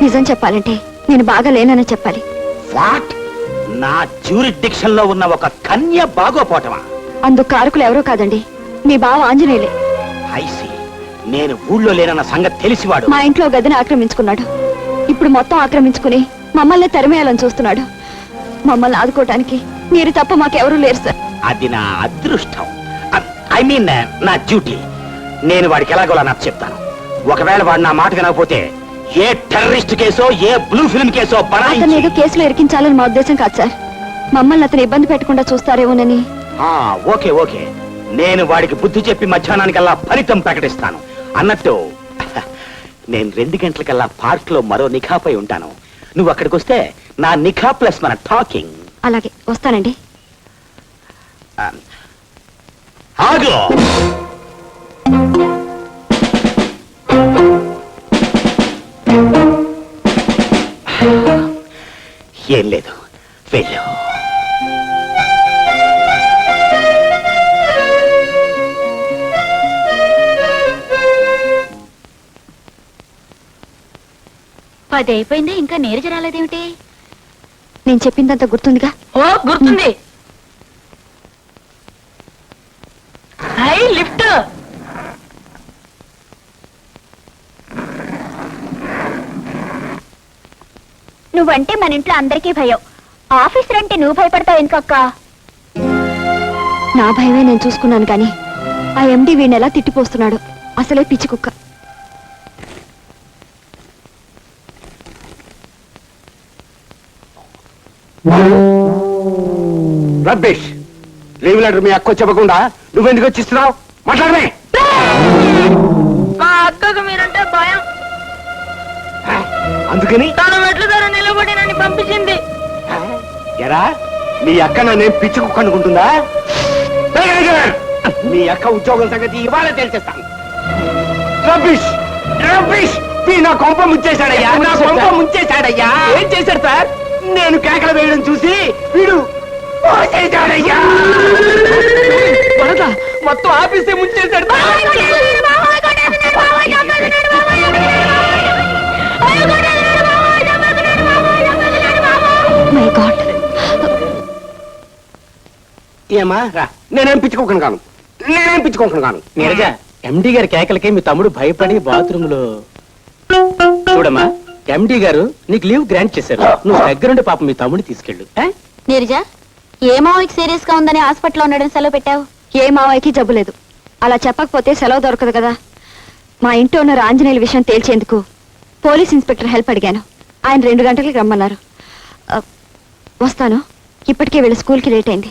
[SPEAKER 1] నిజం చెప్పాలంటే నేను బాగా లేనని చెప్పాలి.
[SPEAKER 7] వాట్? నా జ్యూరిడిక్షన్ లో ఉన్న ఒక కన్య బాగోపోవటమా?
[SPEAKER 1] అందుకు కారకులు ఎవరో కాదండి, మీ బావ ఆంజనేయులే.
[SPEAKER 7] ఐసి, నేను ఊళ్ళో లేనన్న సంగతి తెలిసివాడు
[SPEAKER 1] మా ఇంట్లో గదిని ఆక్రమించుకున్నాడు. ఇప్పుడు మొత్తం ఆక్రమించుకుని మమ్మల్ని తరిమేయాలని చూస్తున్నాడు. మమ్మల్ని ఆదుకోవటానికి మీరు తప్ప మాకెవరూ లేరు సార్.
[SPEAKER 7] అది నా అదృష్టం. ఐ మీన్ నా డ్యూటీ. నేను వాడికి ఎలాగోలా నాకు చెప్తాను. ఒకవేళ వాడు నా మాట వినకపోతే ఏ టెర్రరిస్ట్ కేసో ఏ బ్లూ ఫిల్మ్ కేసో
[SPEAKER 1] అతను ఏదో కేసులో ఇరికించాలని మా ఉద్దేశం కాదు సార్. మమ్మల్ని అతను ఇబ్బంది పెట్టకుండా చూస్తారేమోనని.
[SPEAKER 7] ఓకే ఓకే, నేను వాడికి బుద్ధి చెప్పి మధ్యాహ్నానికల్లా ఫలితం ప్రకటిస్తాను. అన్నట్టు నేను 2 గంటలకల్లా పార్క్ లో మరో నిఖాపై ఉంటాను. నువ్వు అక్కడికి వస్తే నా నిఖా ప్లస్ మన టాకింగ్.
[SPEAKER 1] అలాగే, వస్తానండి.
[SPEAKER 7] ఆగు. ఏం లేదు, వెళ్ళు.
[SPEAKER 2] పది అయిపోయింది, ఇంకా నీరజ రాలేదేమిటి?
[SPEAKER 1] నేను చెప్పిందంతా గుర్తుందిగా?
[SPEAKER 4] ఓ, గుర్తుంది. High lift.
[SPEAKER 2] నువ్వంటే మన ఇంట్లో అందరికీ భయం. ఆఫీసర్ అంటే నువ్వు భయపడతావు ఎందుకక్క?
[SPEAKER 1] నా భయమే నేను చూసుకున్నాను కానీ ఆ ఎండి వీడిని ఎలా తిట్టిపోస్తున్నాడు. అసలే పిచ్చి కుక్క.
[SPEAKER 6] రబ్బిష్. లీవ్ లెటర్ మీ అక్క చెప్పకుండా నువ్వెందుకు వచ్చి ఇస్తున్నావు? మాట్లాడమే.
[SPEAKER 4] మా అక్కకు మీరంటే భయం.
[SPEAKER 6] అందుకని
[SPEAKER 4] తను మెట్ల ధర నిలబడి నన్ను పంపించింది.
[SPEAKER 6] ఎరా మీ అక్క నన్నేం పిచ్చి కుక్క అనుకుంటుందా? మీ అక్క ఉద్యోగం సంగతి ఇవాళ తెలిసేస్తాను. రబీష్ రబీష్ నా కొంప ముంచేశాడయ్యా, నా కొంప ముంచేశాడయ్యా. ఏం చేశాడు సార్? నేను కేకలు వేయడం చూసి వీడు పోసేశాడయ్యా. మొత్తం ఆఫీసే ముంచేశాడు.
[SPEAKER 1] My God.
[SPEAKER 6] ఏమా రా, నేనేం పిచ్చుకోకుండా కాను, నేనేం పిచ్చుకోకుండా కాను.
[SPEAKER 9] నీరజ, ఎండి గారి కేకలకి మీ తమ్ముడు భయపడి బాత్రూమ్ లో. చూడమ్మా, ఎండి గారు నీకు లీవ్ గ్రాంట్ చేశారు. నువ్వు దగ్గరుండి పాపం మీ తమ్ముడిని తీసుకెళ్ళు.
[SPEAKER 2] నీరజ, ఏ మావయ్యకి సీరియస్ గా ఉందని హాస్పిటల్లో ఉండడం సెలవు పెట్టావు?
[SPEAKER 1] ఏ మావయ్యకి జబ్బు లేదు. అలా చెప్పకపోతే సెలవు దొరకదు కదా. మా ఇంట్లో ఉన్న ఆంజనేయుల విషయం తేల్చేందుకు పోలీస్ ఇన్స్పెక్టర్ హెల్ప్ అడిగాను. ఆయన 2 గంటలకి రమ్మన్నారు. వస్తాను. ఇప్పటికే వీళ్ళ స్కూల్కి లేట్ అయింది.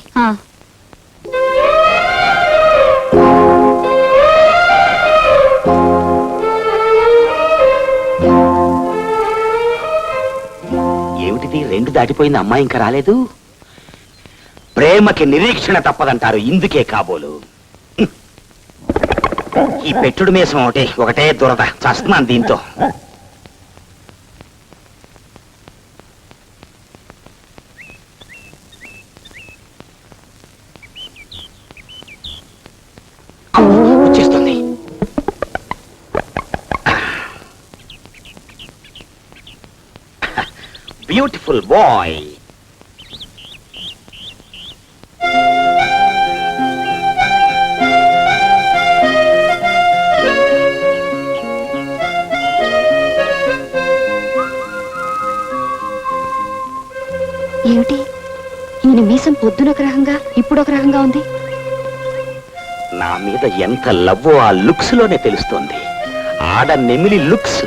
[SPEAKER 7] ఏమిటిది 2 దాటిపోయింది, అమ్మాయి ఇంకా రాలేదు? ప్రేమకి నిరీక్షణ తప్పదంటారు, ఇందుకే కాబోలు. ఈ పెట్టుడు మీసం ఒకటే దురద, చస్తున్నాను దీంతో. వచ్చేస్తుంది. Beautiful bye.
[SPEAKER 1] ఏమిటి ఈయన మీసం పొద్దున ఒక రకంగా ఇప్పుడు ఒక రకంగా ఉంది?
[SPEAKER 7] నా మీద ఎంత లవ్వో ఆ లుక్స్ లోనే తెలుస్తోంది. ఆడ నెమిలి లుక్స్.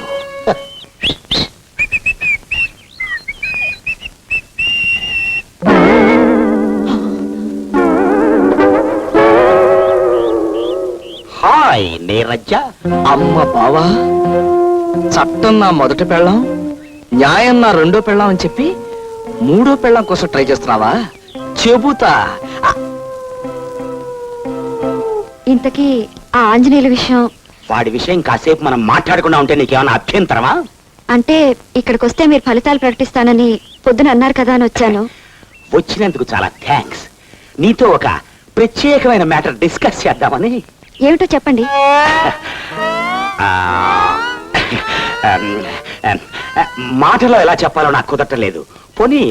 [SPEAKER 7] హాయ్ నీరజ.
[SPEAKER 3] అమ్మ బావా, చట్టం నా మొదటి పెళ్ళం, న్యాయం నా రెండో పెళ్ళం అని చెప్పి 3వ పెళ్ళం కోసం ట్రై చేస్తున్నావా? చెబుతా.
[SPEAKER 1] ఇంతకీ ఆ ఆంజనేయుల విషయం?
[SPEAKER 7] వాడి విషయం కాసేపు మనం మాట్లాడకుండా ఉంటే నీకేమైనా అభ్యంతరమా?
[SPEAKER 1] అంటే ఇక్కడికి వస్తే మీరు ఫలితాలు ప్రకటిస్తానని పొద్దున అన్నారు కదా అని వచ్చాను.
[SPEAKER 7] వచ్చినందుకు చాలా థ్యాంక్స్. నీతో ఒక ప్రత్యేకమైన మ్యాటర్ డిస్కస్ చేద్దామని.
[SPEAKER 1] ఏమిటో చెప్పండి.
[SPEAKER 7] మాటలో ఎలా చెప్పాలో నాకు కుదరలేదు. పోనీ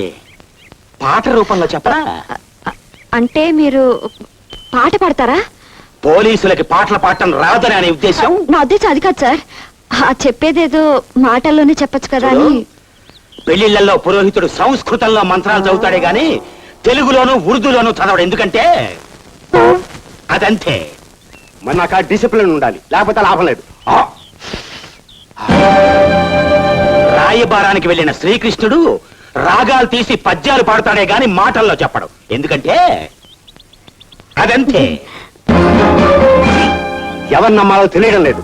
[SPEAKER 7] పాట రూపంలో చెప్పరా?
[SPEAKER 1] అంటే మీరు పాట పాడతారా?
[SPEAKER 7] పోలీసులకి పాటలు పాడటం రాదని అనే ఉద్దేశం?
[SPEAKER 1] నా ఉద్దేశం అది కాదు సార్. చెప్పేదేదో మాటల్లోనే చెప్పొచ్చు కదా అని.
[SPEAKER 7] పెళ్లిళ్లలో పురోహితుడు సంస్కృతంలో మంత్రాలు చదువుతాడే గాని తెలుగులోను ఉర్దూలోను చదవడు. ఎందుకంటే అదంతే.
[SPEAKER 6] మరి నాకు ఆ డిసిప్లిన్ ఉండాలి, లేకపోతే లాభం లేదు.
[SPEAKER 7] రాయబారానికి వెళ్ళిన శ్రీకృష్ణుడు రాగాలు తీసి పద్యాలు పాడతాడే గాని మాటల్లో చెప్పడు. ఎందుకంటే అదంతే.
[SPEAKER 6] ఎవరు నమ్మాలో తెలియడం లేదు.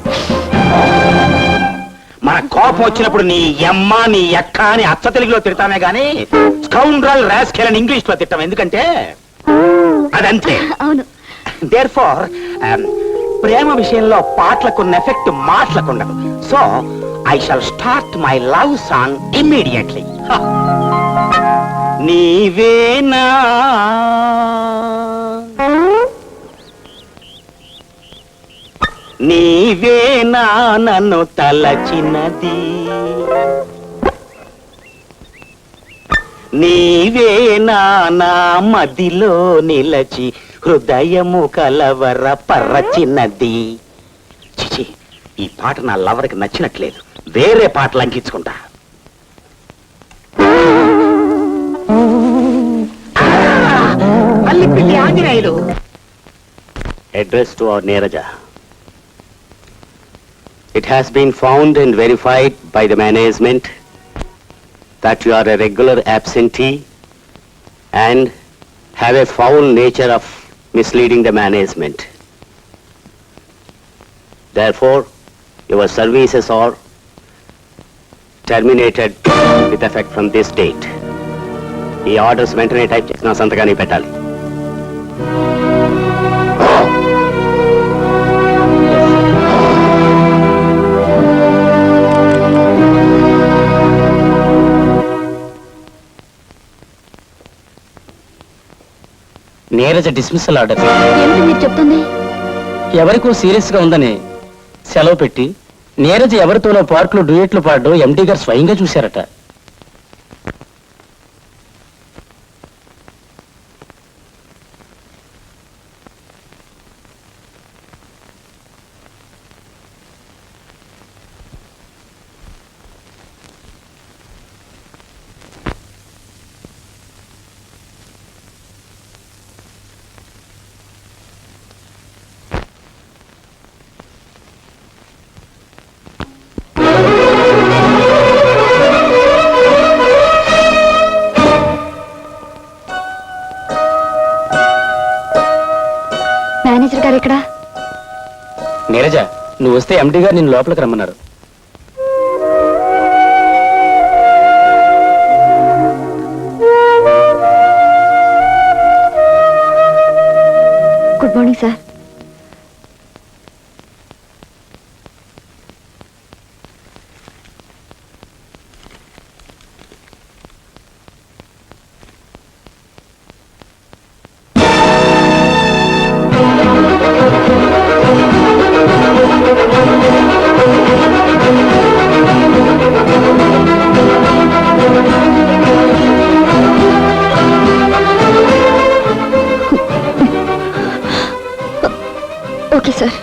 [SPEAKER 7] మన కోపం వచ్చినప్పుడు నీ అమ్మ నీ అక్క అని అచ్చ తెలుగులో తిడతామే గాని స్కౌండ్రల్ రాస్కెల్ అని ఇంగ్లీష్ లో తిట్టాం. ఎందుకంటే అదంతే.
[SPEAKER 1] అవును.
[SPEAKER 7] దేర్ఫోర్ ప్రేమ విషయంలో పాటలకున్న ఎఫెక్ట్ మాటలకుండదు. So I shall start my love song immediately. నీవేనా నీవేనా నన్ను తలచినది, నీవేనా నా మదిలో నిలచి హృదయము కలవర పర్రచిన్నది. చిచి, ఈ పాట నా లవర్కి నచ్చినట్లేదు. వేరే పాటలు అంకించుకుంటా. Allipilli Anjaneyulu. Address to our Neeraja. It has been found and verified by the management that you are a regular absentee and have a foul nature of misleading the management. Therefore, your services are terminated with effect from this date. ఈ orders వెంటనే type చేసిన సంతకాన్ని పెట్టాలి.
[SPEAKER 9] Neeraja dismissal order.
[SPEAKER 1] ఏమిటి మీరు చెప్తుంది?
[SPEAKER 9] ఎవరికో serious గా ఉందని సెలవు పెట్టి నీరజ ఎవరితోనో పార్క్ లో డ్యూయెట్లు పాడడం ఎండి గారు స్వయంగా చూశారట.
[SPEAKER 1] మేనేజర్ గారు ఎక్కడా?
[SPEAKER 9] నీరజ, నువ్వు వస్తే ఎండి గారు నిన్ను లోపలికి రమ్మన్నారు.
[SPEAKER 1] Good morning sir. Okay sir.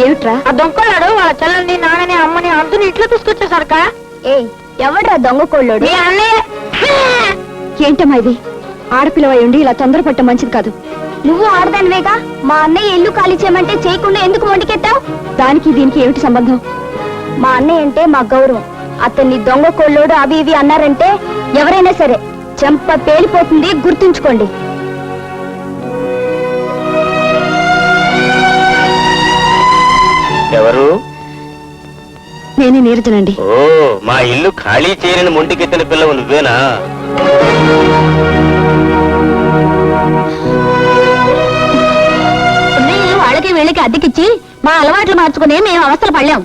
[SPEAKER 1] ఏమిట్రా?
[SPEAKER 2] ఆ దొంగకోళ్ళాడు వాళ్ళ చెల్లెల్ని నాన్నని అమ్మని అందరిని ఇంట్లో తీసుకొచ్చేసరికా.
[SPEAKER 1] ఏ ఎవడ్రా దొంగ కోళ్ళోడు?
[SPEAKER 2] మీ అన్నయ్య.
[SPEAKER 1] ఏంటమ్మా ఇది? ఆడపిల్లవై ఉండి ఇలా తొందరపట్ట మంచిది కాదు.
[SPEAKER 2] నువ్వు ఆడదానివేగా, మా అన్నయ్య ఇల్లు ఖాళీ చేయమంటే చేయకుండా ఎందుకు వండికెత్తావు?
[SPEAKER 1] దానికి దీనికి ఏమిటి సంబంధం?
[SPEAKER 2] మా అన్నయ్య అంటే మా గౌరవం. అతన్ని దొంగ కోళ్ళోడు అవి ఇవి అన్నారంటే ఎవరైనా సరే చెంప పేలిపోతుంది, గుర్తుంచుకోండి.
[SPEAKER 7] ఎవరు?
[SPEAKER 1] నేనే నీరజనండి.
[SPEAKER 7] ఓ, మా ఇల్లు ఖాళీ చేయని మొంటికెత్తిన పిల్లవు నువ్వేనా?
[SPEAKER 2] వాళ్ళకి వీళ్ళకి అద్దెకిచ్చి మా అలవాట్లు మార్చుకుని మేము అవస్థలు పడలేం.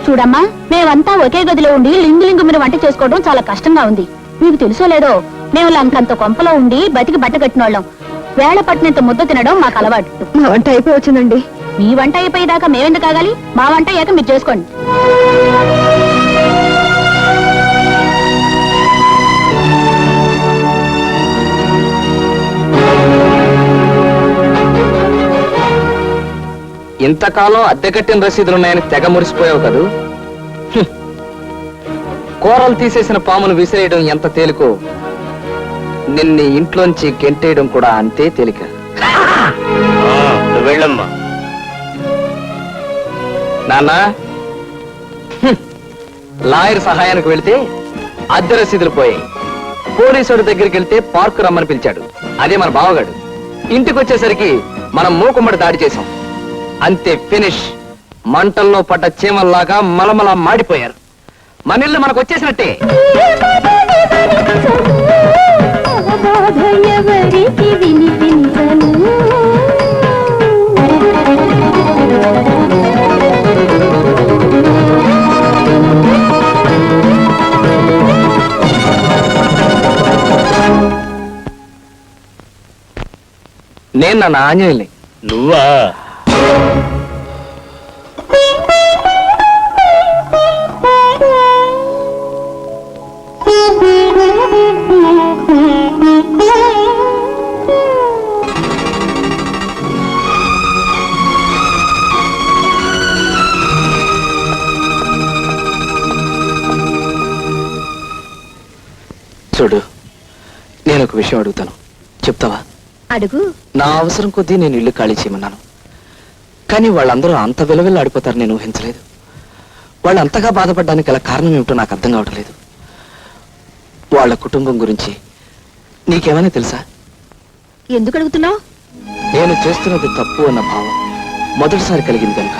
[SPEAKER 2] చూడమ్మా మేమంతా ఒకే గదిలో ఉండి లింగు మీద వంట చేసుకోవడం చాలా కష్టంగా ఉంది. మీకు తెలుసో లేదో మేము లంకంత కొంపలో ఉండి బతికి బట్ట కట్టినోళ్ళం. వేళ పట్టినంత ముద్ద తినడం మాకు అలవాటు.
[SPEAKER 1] మా వంట అయిపోయి వచ్చిందండి.
[SPEAKER 2] మీ వంట అయిపోయేదాకా మేమెందుకు ఆగాలి? మా వంట అయ్యాక మీరు చేసుకోండి.
[SPEAKER 3] ఇంతకాలం అద్దె కట్టిన రసీదులున్నాయని తెగ మురిసిపోయావు కదూ. కూరలు తీసేసిన పామును విసిరేయడం ఎంత తేలికో నిన్ను ఇంట్లోంచి గెంటేయడం కూడా అంతే తేలిక.
[SPEAKER 7] వెళ్ళమ్మా.
[SPEAKER 3] నాన్నా, లాయర్ సహాయానికి వెళితే అద్దె రసీదులు పోయాయి. పోలీసుడి దగ్గరికి వెళ్తే పార్కు రమ్మని పిలిచాడు. అదే మన బావగాడు. ఇంటికి వచ్చేసరికి మనం మూకుమ్మడి దాడి చేశాం. అంతే, ఫినిష్. మంటల్లో పడ్డ చీమల్లాగా మలమల మాడిపోయారు. మన ఇల్లు మనకు వచ్చేసినట్టే. నేను నా ఆంజనేయుల్ని.
[SPEAKER 7] నువ్వా?
[SPEAKER 3] చూడు, నేను ఒక విషయం అడుగుతాను, చెప్తావా?
[SPEAKER 1] అడుగు.
[SPEAKER 3] నా అవసరం కొద్దీ నేను ఇల్లు ఖాళీ చేయమన్నాను. కానీ వాళ్ళందరూ అంత విలువెల్లా ఆడిపోతారు నేను ఊహించలేదు. వాళ్ళు అంతగా బాధపడడానికి గల కారణం ఏమిటో నాకు అర్థం కావటం లేదు. వాళ్ళ కుటుంబం గురించి నీకేమైనా తెలుసా?
[SPEAKER 1] ఎందుకు అడుగుతున్నావు?
[SPEAKER 3] నేను చేస్తున్నది తప్పు అన్న భావం మొదటిసారి కలిగింది కనుక.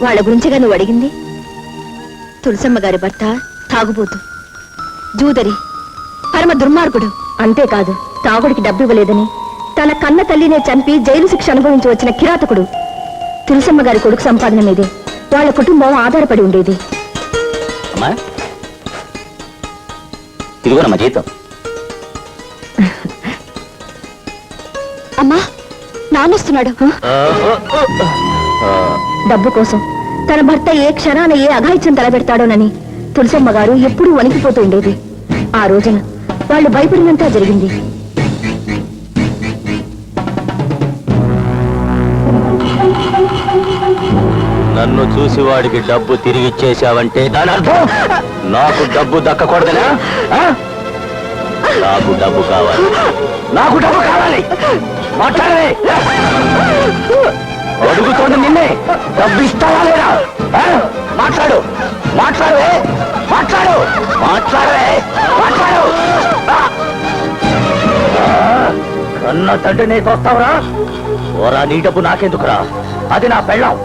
[SPEAKER 1] వాళ్ళ గురించిగా నువ్వు అడిగింది? తులసమ్మ గారి భర్త తాగుబోతు, జూదరి, పరమ దుర్మార్గుడు. అంతేకాదు, తాగుడికి డబ్బు ఇవ్వలేదని తన కన్న తల్లినే చంపి జైలు శిక్ష అనుభవించి వచ్చిన కిరాతకుడు. తులసమ్మ గారి కొడుకు సంపాదన మీదే వాళ్ళ కుటుంబం ఆధారపడి ఉండేది.
[SPEAKER 7] అమ్మా, ఇదిగోనమ్మా జీతం.
[SPEAKER 1] అమ్మా, నాన్నొస్తున్నాడు. డబ్బు కోసం తన భర్త ఏ క్షణాన ఏ అఘాయిత్యం తలపెడతాడోనని తులసమ్మ గారు ఎప్పుడూ వణికిపోతూ ఉండేది. ఆ రోజున వాళ్ళు భయపడినంతా జరిగింది.
[SPEAKER 7] నన్ను చూసి వాడికి డబ్బు తిరిగి ఇచ్చేశావంటే దాని అర్థం నాకు డబ్బు దక్కకూడదనా? నాకు డబ్బు కావాలి, నాకు డబ్బు కావాలి. మాట్లాడవే, అడుగుతోంది నిన్నే. డబ్బు ఇస్తావా లేదా? మాట్లాడు, మాట్లాడవే, మాట్లాడు, మాట్లాడవే, మాట్లాడు. కన్న తండ్రిని తోస్తావురా? ఓరా, నీ డబ్బు నాకెందుకురా? అది నా పెళ్ళాం.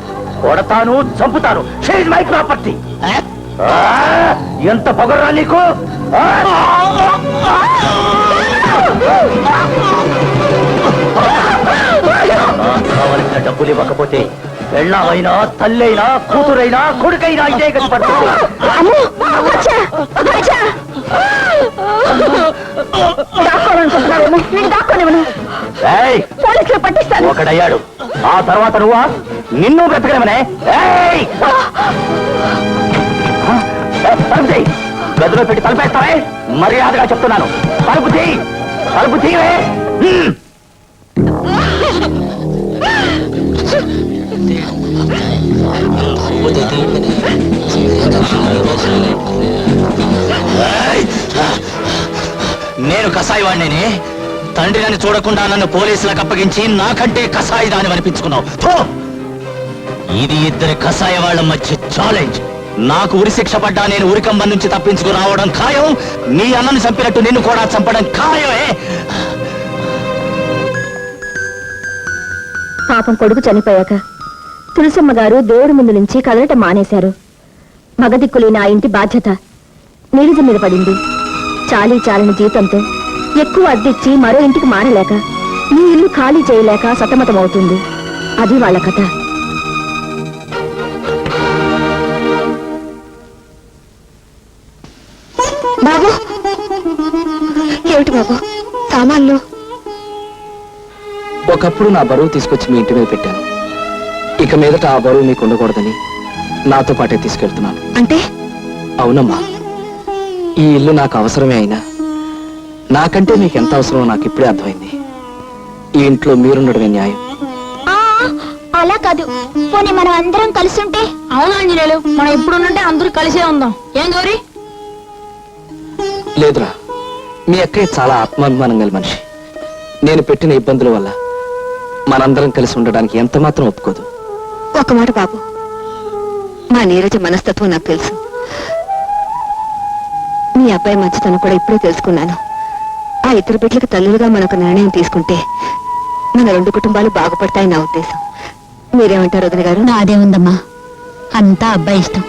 [SPEAKER 7] కొడతాను, చంపుతాను. She's my property. ఎంత పొగర్రా నీకు? కావలసిన డబ్బులు ఇవ్వకపోతే పెళ్ళామైనా, తల్లైనా, కూతురైనా, కొడుకైనా ఇదే గతి పడుతుంది. ఒకడయ్యాడు, ఆ తర్వాత నువ్వా? నిన్ను బ్రతకడమనే. తలుపు తీ. గదిలో పెట్టి తలపేస్తావే? మర్యాదగా చెప్తున్నాను, తలుపు తీ, తలుపు తీవే. నేను కసాయి వాడిని. తండ్రి నన్ను చూడకుండా నన్ను పోలీసులకు అప్పగించి నాకంటే కసాయి దాన్ని అనిపించుకున్నావు. ఇది ఇద్దరి కసాయ వాళ్ళ మధ్య ఛాలెంజ్. నాకు ఉరి శిక్ష పడ్డా నేను ఉరికంబం నుంచి తప్పించుకు రావడం ఖాయం. నీ అన్నను చంపినట్టు నిన్ను కూడా చంపడం ఖాయమే.
[SPEAKER 1] పాపం కొడుకు చనిపోయాక తులసమ్మ గారు దేవుడి ముందు నుంచి కదలటం మానేశారు. మగదిక్కులేని ఆ ఇంటి బాధ్యత నీలిజ మీద పడింది. చాలీ చాలని జీతంతో ఎక్కువ అద్దెచ్చి మరో ఇంటికి మారలేక ఈ ఇల్లు ఖాళీ చేయలేక సతమతమవుతుంది. అది వాళ్ళ కథ.
[SPEAKER 2] ఏమిటి బాబు సామాన్లు?
[SPEAKER 3] ఒకప్పుడు నా బరువు తీసుకొచ్చి మీ ఇంటి మీద పెట్టాను. ఇక మీదట ఆ బరువు మీకు ఉండకూడదని నాతో పాటే తీసుకెళ్తున్నాను.
[SPEAKER 2] అంటే
[SPEAKER 3] అవునమ్మా, ఈ ఇల్లు నాకు అవసరమే అయినా నాకంటే మీకు ఎంత అవసరమో నాకు ఇప్పుడే అర్థమైంది. ఈ ఇంట్లో మీరుండడమే న్యాయం.
[SPEAKER 1] అలా కాదు, పోనీ మనం అందరం కలిసి ఉంటే.
[SPEAKER 4] అవును ఆంజనేయులు, మనం ఎప్పుడున్నంటే అందరూ కలిసే ఉందాం. ఏం గౌరీ?
[SPEAKER 3] లేదురా, మీ అక్కయ్య చాలా ఆత్మాభిమానం గల మనిషి. నేను పెట్టిన ఇబ్బందుల వల్ల మనందరం కలిసి ఉండడానికి ఎంత మాత్రం ఒప్పుకోదు.
[SPEAKER 2] ఒక మాట బాబు, మా నీరజ మనస్తత్వం నాకు తెలుసు. మీ అబ్బాయి మంచితనం కూడా ఇప్పుడే తెలుసుకున్నాను. ఆ ఇద్దరు బిడ్డలకు తల్లులుగా మనకు నిర్ణయం తీసుకుంటే మన రెండు కుటుంబాలు బాగుపడతాయి నా ఉద్దేశం. మీరేమంటారు వదిన గారు?
[SPEAKER 1] నాదే ఉందమ్మా, అంతా అబ్బాయి ఇష్టం.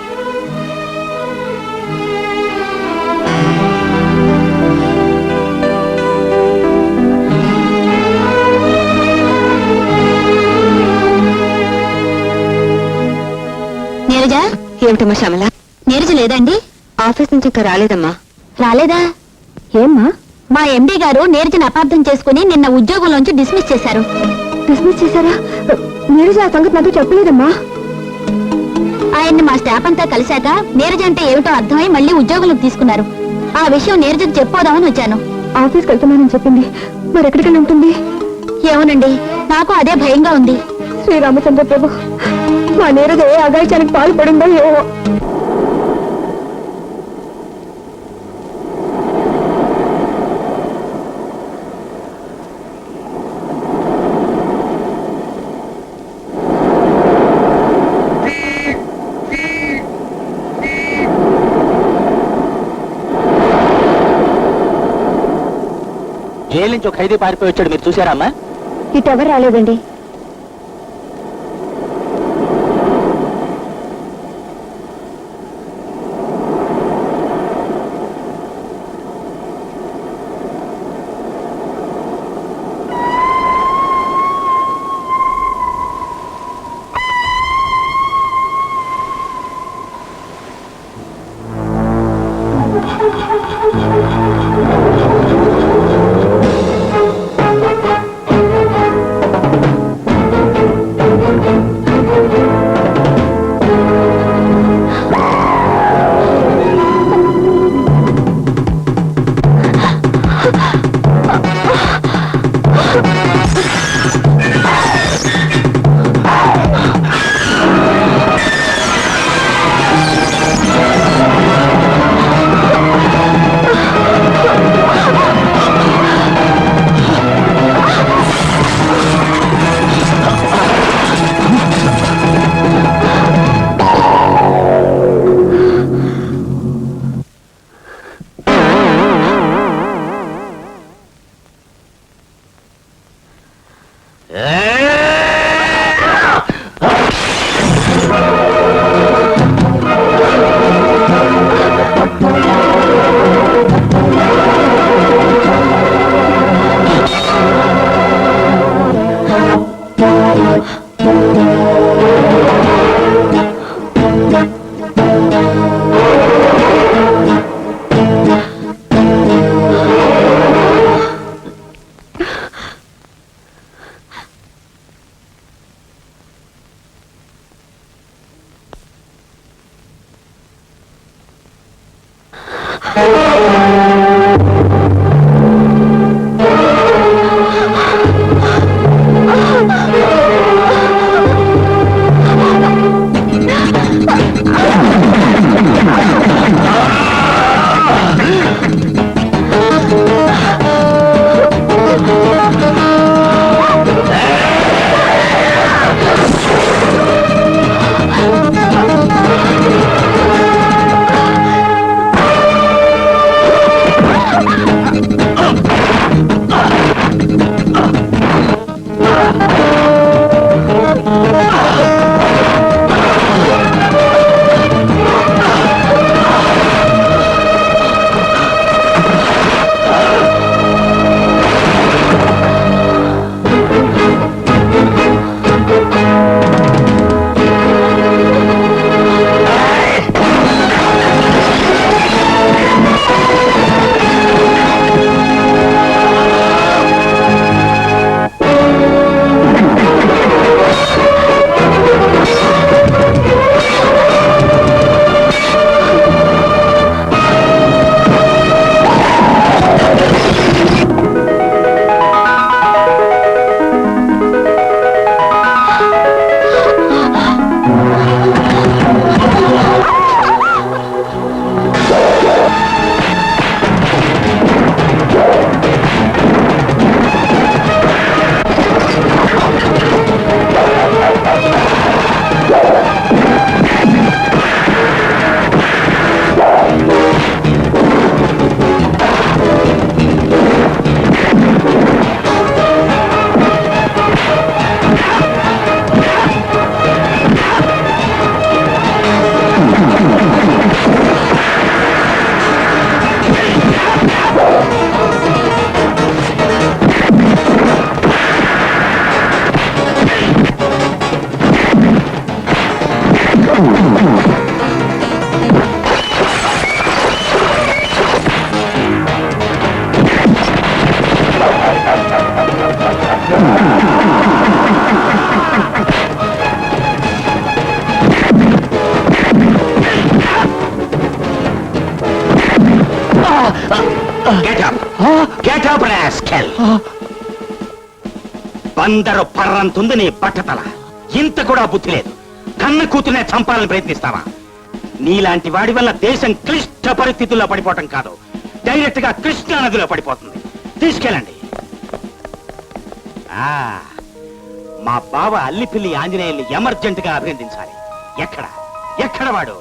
[SPEAKER 1] నీరజ,
[SPEAKER 2] ఏమిటమ్మా శ్యామల?
[SPEAKER 1] నీరజ లేదండి?
[SPEAKER 2] ఆఫీస్ నుంచి ఇంకా రాలేదమ్మా.
[SPEAKER 1] రాలేదా? ఏమ్మా? మా ఎండి గారు నీరజను అపార్థం చేసుకుని నిన్న ఉద్యోగంలోంచి డిస్మిస్ చేశారు.
[SPEAKER 2] డిస్మిస్ చేశారా? నీరజ ఆ సంగతి నాకు చెప్పలేదమ్మా.
[SPEAKER 1] ఆయన్ని మా స్టాఫ్ అంతా కలిశాక నీరజ అంటే ఏమిటో అర్థమై మళ్ళీ ఉద్యోగంలోకి తీసుకున్నారు. ఆ విషయం నీరజకు చెప్పోదామని వచ్చాను.
[SPEAKER 2] ఆఫీస్కి వెళ్తున్నానని చెప్పింది, మరి ఎక్కడికైనా ఉంటుంది?
[SPEAKER 1] ఏమోనండి, నాకు అదే భయంగా ఉంది.
[SPEAKER 2] శ్రీరామచంద్ర ప్రభు, మా నీరజ ఏ అగాయిత్యానికి పాల్పడిందో ఏమో.
[SPEAKER 7] జైలు నుంచి ఒక ఖైదీ పారిపోయి వచ్చాడు, మీరు చూసారా అమ్మా?
[SPEAKER 2] ఇటు ఎవరు రాలేదండి.
[SPEAKER 7] Get up rascal. బందరు పర్రంతుంది నీ బట్టతల. ఇంత కూడా బుద్ధి లేదు. కన్న కూతునే చంపాలని ప్రయత్నిస్తావా? నీలాంటి వాడి వల్ల దేశం క్లిష్ట పరిస్థితుల్లో పడిపోవటం కాదు, డైరెక్ట్ గా కృష్ణా నదిలో పడిపోతుంది. తీసుకెళ్ళండి. మా బావ అల్లిపిల్లి ఆంజనేయుల్ని ఎమర్జెంట్ గా అభినందించాలి. ఎక్కడ వాడు?